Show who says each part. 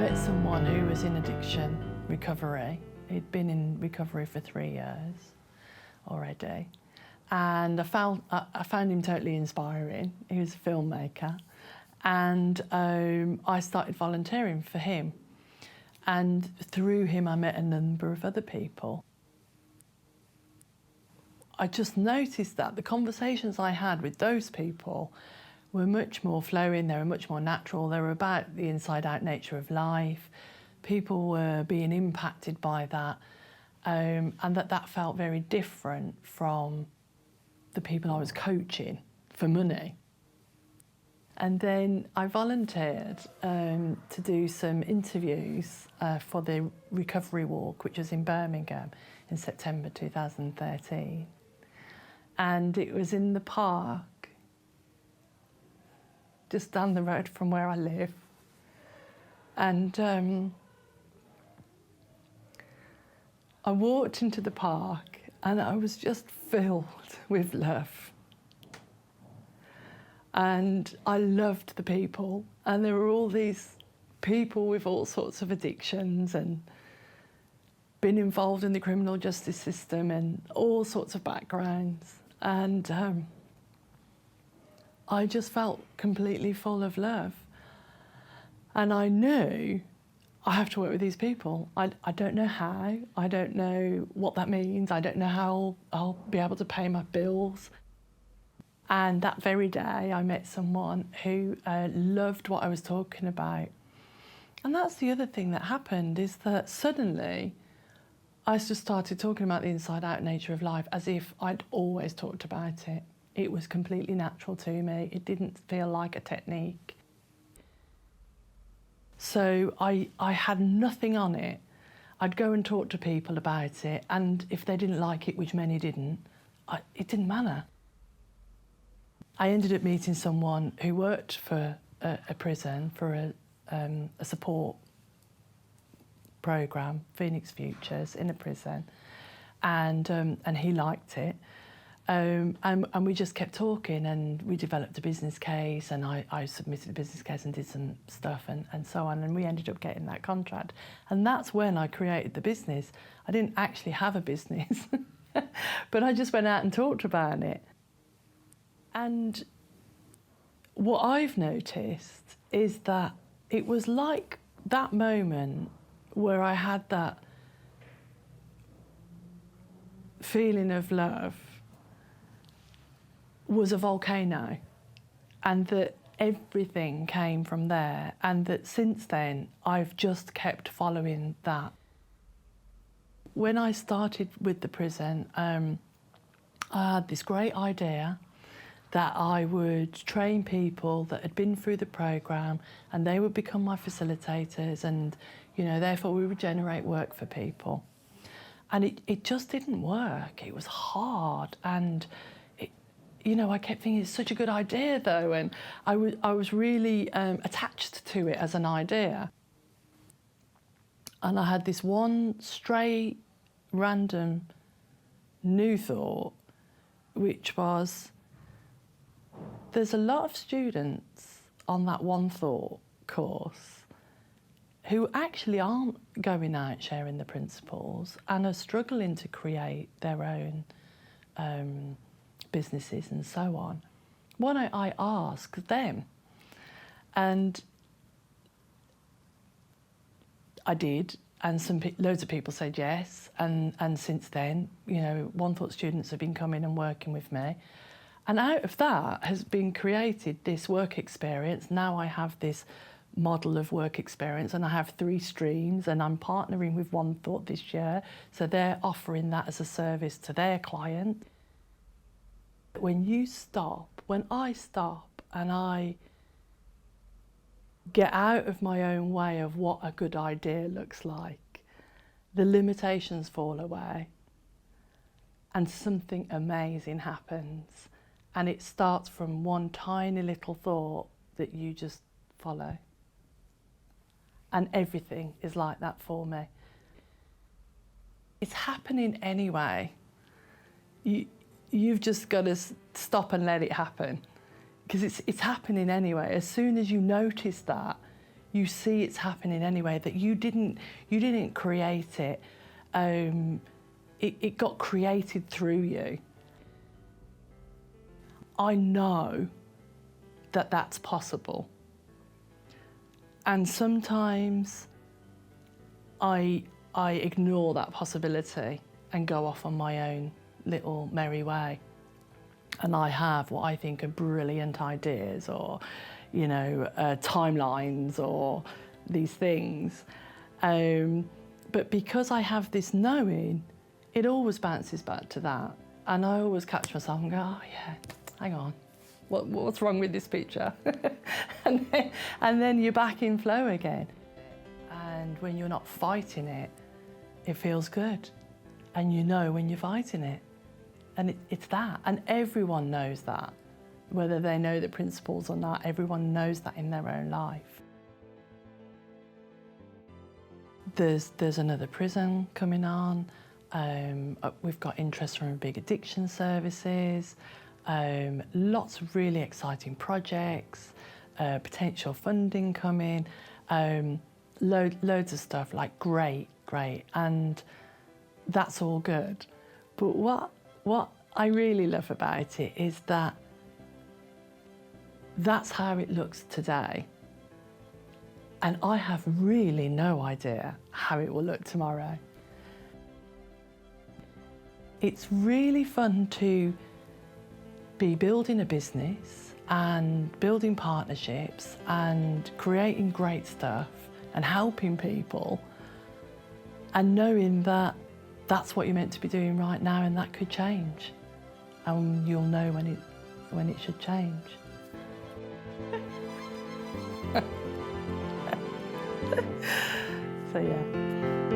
Speaker 1: met someone who was in addiction recovery. He'd been in recovery for 3 years already. And I found him totally inspiring. He was a filmmaker. And I started volunteering for him. And through him, I met a number of other people. I just noticed that the conversations I had with those people were much more flowing, they were much more natural, they were about the inside-out nature of life. People were being impacted by that, and that felt very different from the people I was coaching for money. And then I volunteered to do some interviews for the Recovery Walk, which was in Birmingham in September 2013. And it was in the park, just down the road from where I live. And I walked into the park and I was just filled with love. And I loved the people, and there were all these people with all sorts of addictions and been involved in the criminal justice system and all sorts of backgrounds. And I just felt completely full of love. And I knew I have to work with these people. I don't know how, I don't know what that means, I don't know how I'll be able to pay my bills. And that very day I met someone who loved what I was talking about. And that's the other thing that happened, is that suddenly I just started talking about the inside-out nature of life as if I'd always talked about it. It was completely natural to me. It didn't feel like a technique. So I had nothing on it. I'd go and talk to people about it, and if they didn't like it, which many didn't, it didn't matter. I ended up meeting someone who worked for a prison, for a support programme, Phoenix Futures, in a prison, and he liked it. And we just kept talking, and we developed a business case, and I submitted a business case and did some stuff and so on, and we ended up getting that contract. And that's when I created the business. I didn't actually have a business, but I just went out and talked about it. And what I've noticed is that it was like that moment where I had that feeling of love was a volcano, and that everything came from there, and that since then I've just kept following that. When I started with the prison, I had this great idea that I would train people that had been through the programme, and they would become my facilitators, and therefore we would generate work for people. And it just didn't work. It was hard, and I kept thinking it's such a good idea though, and I was really attached to it as an idea. And I had this one stray, random, new thought, which was, there's a lot of students on that One Thought course who actually aren't going out sharing the principles and are struggling to create their own businesses and so on. Why don't I ask them? And I did, and loads of people said yes, and since then, One Thought students have been coming and working with me. And out of that has been created this work experience. Now I have this model of work experience, and I have 3 streams, and I'm partnering with One Thought this year, so they're offering that as a service to their client. When I stop and I get out of my own way of what a good idea looks like, the limitations fall away and something amazing happens. And it starts from one tiny little thought that you just follow. And everything is like that for me. It's happening anyway. You've just got to stop and let it happen, because it's happening anyway. As soon as you notice that, you see it's happening anyway, that you didn't create it. It got created through you. I know that that's possible. And sometimes I ignore that possibility and go off on my own little merry way. And I have what I think are brilliant ideas, or, you know, timelines, or these things. But because I have this knowing, it always bounces back to that. And I always catch myself and go, oh yeah, hang on, what's wrong with this picture? and then you're back in flow again. And when you're not fighting it, it feels good. And you know when you're fighting it. And it's that. And everyone knows that. Whether they know the principles or not, everyone knows that in their own life. There's another prison coming on. We've got interest from big addiction services. Lots of really exciting projects, potential funding coming, loads of stuff, like great. And that's all good. But what I really love about it is that that's how it looks today. And I have really no idea how it will look tomorrow. It's really fun to be building a business and building partnerships and creating great stuff and helping people, and knowing that that's what you're meant to be doing right now, and that could change. And you'll know when it should change. So yeah.